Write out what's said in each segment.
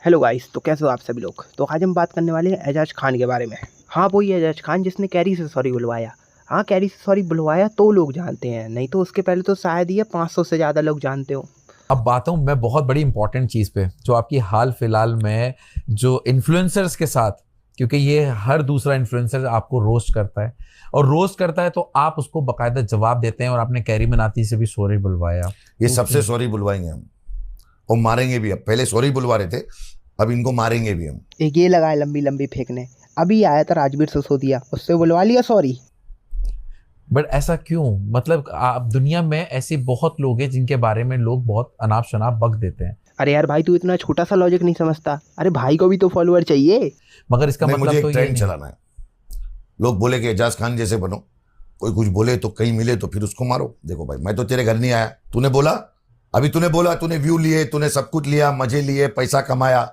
Hello guys, तो कैसे हो आप सभी लोग। तो आज हम बात करने वाले हैं एजाज खान के बारे में। हाँ, वही एजाज खान जिसने कैरी से सॉरी बुलवाया। हाँ, कैरी से सॉरी बुलवाया तो लोग जानते हैं, नहीं तो उसके पहले तो शायद ये 500 से ज़्यादा लोग जानते हो। अब बात हूँ मैं बहुत बड़ी इंपॉर्टेंट चीज़ पे, जो आपकी हाल फिलहाल में जो इन्फ्लुएंसर्स के साथ, क्योंकि ये हर दूसरा इन्फ्लुएंसर आपको रोस्ट करता है और रोस्ट करता है तो आप उसको बाकायदा जवाब देते हैं। और आपने कैरी मनाती से भी सॉरी बुलवाया। ये सबसे सॉरी बुलवाएंगे हम और मारेंगे भी। अब पहले सॉरी बुलवा रहे थे, अब इनको मारेंगे भी हम। एक ये लगा है लंबी लंबी फेंकने। अभी आया था राजवीर सिसोदिया, उससे बुलवा लिया सॉरी। बट ऐसा क्यों? मतलब आप दुनिया में ऐसे बहुत लोग हैं जिनके बारे में लोग बहुत अनाप शनाप बक देते हैं। अरे यार भाई, तू इतना छोटा सा लॉजिक नहीं समझता। अरे भाई को भी तो फॉलोअर चाहिए। मगर इसका नहीं, मतलब मुझे तो एक ये ट्रेंड नहीं। चलाना है। लोग बोले कि एजाज खान जैसे बनो, कोई कुछ बोले तो कहीं मिले तो फिर उसको मारो। देखो भाई, मैं तो तेरे घर नहीं आया, तूने बोला, अभी तूने बोला, तूने व्यू लिए, तूने सब कुछ लिया, मजे लिए, पैसा कमाया,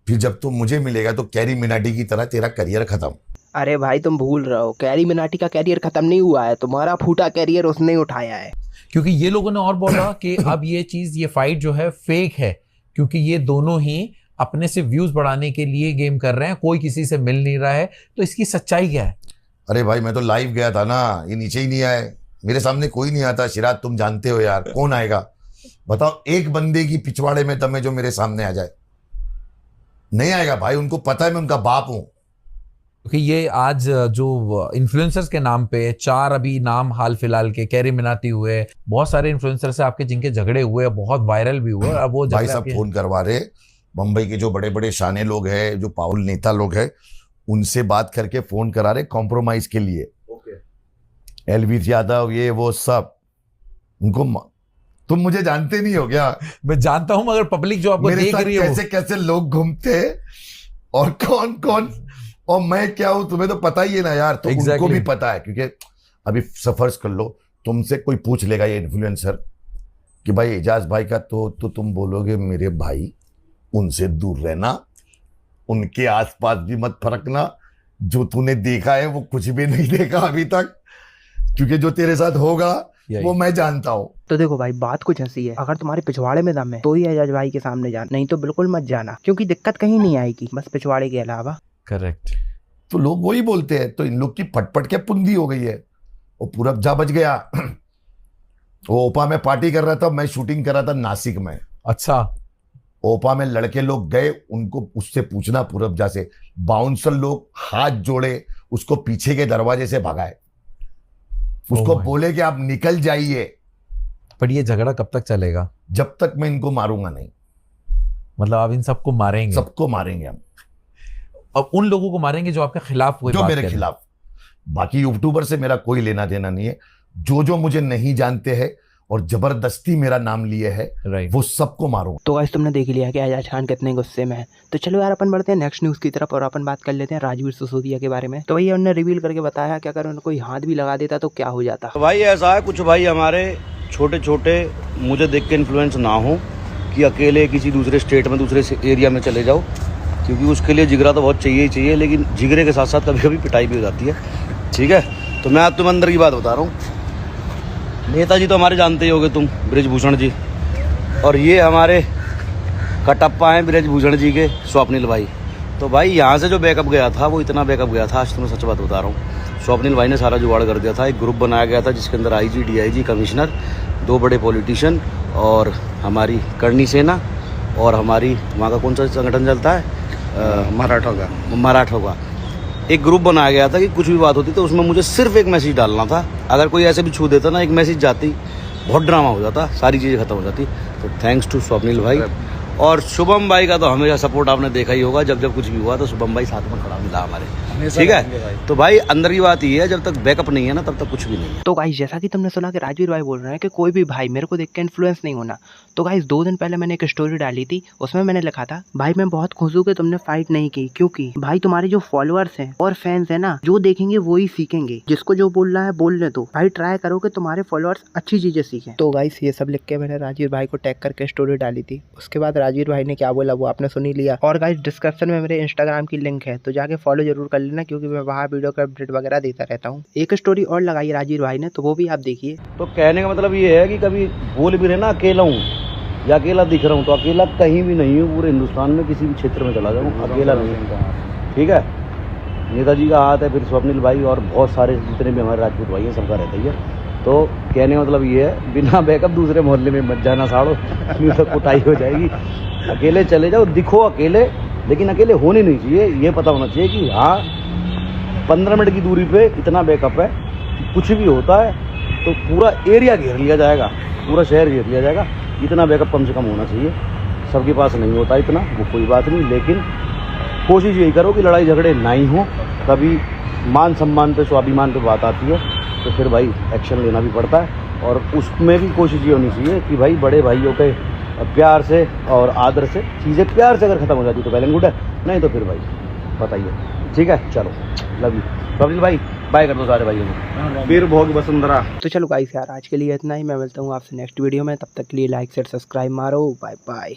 फिर जब तू मुझे मिलेगा तो कैरी मिनाटी की तरह तेरा करियर खत्म। अरे भाई, तुम भूल रहे हो, कैरी मिनाटी का कैरियर खत्म नहीं हुआ है, तुम्हारा फूटा कैरियर उसने उठाया है। क्योंकि ये लोगों ने और बोला कि अब ये चीज, ये फाइट जो है फेक है, क्योंकि ये दोनों ही अपने से व्यूज बढ़ाने के लिए गेम कर रहे हैं, कोई किसी से मिल नहीं रहा है। तो इसकी सच्चाई क्या है? अरे भाई, मैं तो लाइव गया था ना, ये नीचे ही नहीं आए, मेरे सामने कोई नहीं आता। शिराज, तुम जानते हो यार, कौन आएगा बताओ? एक बंदे की पिछवाड़े में तमे जो मेरे सामने आ जाए, नहीं आएगा भाई। उनको पता है मैं उनका बाप हूं। क्योंकि ये आज जो इन्फ्लुएंसर्स के नाम पे 4 अभी नाम हाल फिलहाल के, कैरी मिनाती हुए, बहुत सारे इन्फ्लुएंसर्स आपके जिनके झगड़े हुए, बहुत वायरल भी हुए। अब वो भाई सब फोन करवा रहे, मुंबई के जो बड़े बड़े शाने लोग हैं, जो पावल नेता लोग हैं, उनसे बात करके फोन करा रहे कॉम्प्रोमाइज के लिए। एलवीर यादव, ये वो सब, उनको तुम मुझे जानते नहीं हो क्या? मैं जानता हूं, मगर पब्लिक जो आपको मेरे देख साथ रही है कैसे कैसे लोग घूमते हैं और कौन कौन, और मैं क्या हूं, तुम्हें तो पता ही है ना यार। तो उनको भी पता है, क्योंकि अभी सफर्स कर लो, तुमसे कोई पूछ लेगा ये इन्फ्लुएंसर कि भाई एजाज भाई का, तो तुम बोलोगे मेरे भाई उनसे दूर रहना, उनके आसपास भी मत फरकना, जो तूने देखा है वो कुछ भी नहीं देखा अभी तक, क्योंकि जो तेरे साथ होगा वो मैं जानता हूं। तो देखो भाई, बात कुछ ऐसी है, अगर तुम्हारे पिछवाड़े में दम है तो ही एजाज भाई के सामने जाना, नहीं तो बिल्कुल मत जाना, क्योंकि दिक्कत कहीं नहीं आएगी, बस पिछवाड़े के अलावा। करेक्ट। तो लोग वही बोलते हैं, तो इन लोग की पटपट के पुंदी हो गई है। वो पूरा जा बच गया। वो ओपा में पार्टी कर रहा था, मैं शूटिंग कर रहा था नासिक में। अच्छा। ओपा में लड़के लोग गए, उनको उससे पूछना, पूरब जा से बाउंसर लोग हाथ जोड़े, उसको पीछे के दरवाजे से भगाए, उसको बोले कि आप निकल जाइए। पर ये झगड़ा कब तक चलेगा? जब तक मैं इनको मारूंगा नहीं। मतलब आप इन सबको मारेंगे? सबको मारेंगे हम। अब उन लोगों को मारेंगे जो आपके खिलाफ हुए, जो मेरे खिलाफ। बाकी यूट्यूबर से मेरा कोई लेना देना नहीं है। जो मुझे नहीं जानते हैं और जबरदस्ती मेरा नाम लिए है, वो सबको मारूंगा। तो गाइस, तुमने देख लिया कि एजाज खान कितने गुस्से में है। तो चलो यार, अपन बढ़ते हैं नेक्स्ट न्यूज की तरफ और अपन बात कर लेते हैं राजवीर सिसोदिया के बारे में। तो भैया उन्होंने रिवील करके बताया कि अगर उन्हें कोई हाथ भी लगा देता तो क्या हो जाता। तो भाई ऐसा है, कुछ भाई हमारे छोटे छोटे मुझे देख के इन्फ्लुएंस ना हो कि अकेले किसी दूसरे स्टेट में, दूसरे एरिया में चले जाओ, क्योंकि उसके लिए जिगरा तो बहुत चाहिए ही चाहिए, लेकिन जिगरे के साथ साथ कभी कभी पिटाई भी हो जाती है। ठीक है, तो मैं आज तुम्हें अंदर की बात बता रहा हूँ। नेताजी तो हमारे जानते ही होगे तुम, बृजभूषण जी, और ये हमारे कटप्पा हैं बृजभूषण जी के स्वप्निल भाई। तो भाई यहाँ से जो बैकअप गया था, वो इतना बैकअप गया था, आज तुम्हें सच बात बता रहा हूँ। स्वप्निल भाई ने सारा जुगाड़ कर दिया था। एक ग्रुप बनाया गया था जिसके अंदर आईजी, डीआईजी, कमिश्नर, 2 बड़े पॉलिटिशियन और हमारी करनी सेना और हमारी वहाँ का कौन सा संगठन चलता है, मराठों का एक ग्रुप बनाया गया था कि कुछ भी बात होती तो उसमें मुझे सिर्फ एक मैसेज डालना था। अगर कोई ऐसे भी छू देता ना, एक मैसेज जाती, बहुत ड्रामा हो जाता, सारी चीज़ें खत्म हो जाती। तो थैंक्स टू स्वप्निल भाई और शुभम भाई का तो हमेशा सपोर्ट आपने देखा ही होगा। जब कुछ भी हुआ तो शुभम भाई साथ में खड़ा मिला हमारे, ठीक है। तो भाई अंदर की बात ये है, जब तक बैकअप नहीं है ना, तब तक कुछ भी नहीं है। तो गाइस, जैसा कि तुमने सुना कि राजवीर भाई बोल रहे हैं कि कोई भी भाई मेरे को देख के इन्फ्लुएंस नहीं होना। तो गाइस, 2 दिन पहले मैंने एक स्टोरी डाली थी, उसमें मैंने लिखा था, भाई मैं बहुत खुश हूँ कि तुमने फाइट नहीं की, क्योंकि भाई तुम्हारे जो फॉलोअर्स हैं और फैंस है ना, जो देखेंगे वो ही सीखेंगे। जिसको जो बोल रहा है बोलने दो भाई, ट्राई करो कि तुम्हारे फॉलोअर्स अच्छी चीजें सीखें। तो गाइस, ये सब लिख के मैंने राजवीर भाई को टैग करके स्टोरी डाली थी। उसके बाद राजवीर भाई ने क्या बोला वो आपने सुन ही लिया। और गाइस, डिस्क्रिप्शन में मेरे इंस्टाग्राम की लिंक है, तो जाके फॉलो जरूर कर लेना, क्योंकि मैं वहाँ वीडियो का अपडेट वगैरह देता रहता हूँ। एक स्टोरी और लगाई राजवीर भाई ने, तो वो भी आप देखिए। तो कहने का मतलब ये है कि कभी बोल भी रहे ना अकेला हूँ, या अकेला दिख रहा हूँ तो अकेला कहीं भी नहीं हूँ, पूरे हिंदुस्तान में किसी भी क्षेत्र में चला जाऊँ अकेला नहीं हूँ, ठीक है। नेताजी का हाथ है, फिर स्वप्निल भाई और बहुत सारे जितने भी हमारे राजपूत भाई हैं सबका रहता ही है। तो कहने का मतलब ये है, बिना बैकअप दूसरे मोहल्ले में मत जाना साड़ो, नहीं तो कुटाई हो जाएगी। अकेले चले जाओ, दिखो अकेले, लेकिन अकेले होने नहीं चाहिए। ये पता होना चाहिए कि हाँ 15 मिनट की दूरी पे इतना बैकअप है, कुछ भी होता है तो पूरा एरिया घेर लिया जाएगा, पूरा शहर घेर लिया जाएगा। इतना बैकअप कम से कम होना चाहिए। सबके पास नहीं होता इतना, वो कोई बात नहीं, लेकिन कोशिश यही करो कि लड़ाई झगड़े ना ही हो। कभी मान सम्मान पे, स्वाभिमान पे बात आती है तो फिर भाई एक्शन लेना भी पड़ता है। और उसमें भी कोशिश ये होनी चाहिए कि भाई बड़े भाइयों के प्यार से और आदर से चीज़ें प्यार से अगर ख़त्म हो जाती तो वेल एंड गुड है, नहीं तो फिर भाई बताइए, ठीक है। चलो लव यू स्वप्निल भाई, बाय कर दो सारे भाइयों को। वीर भोग वसुंधरा। तो चलो गाइस यार, आज के लिए इतना ही। मैं मिलता हूँ आपसे नेक्स्ट वीडियो में, तब तक के लिए लाइक शेयर सब्सक्राइब मारो। Bye bye.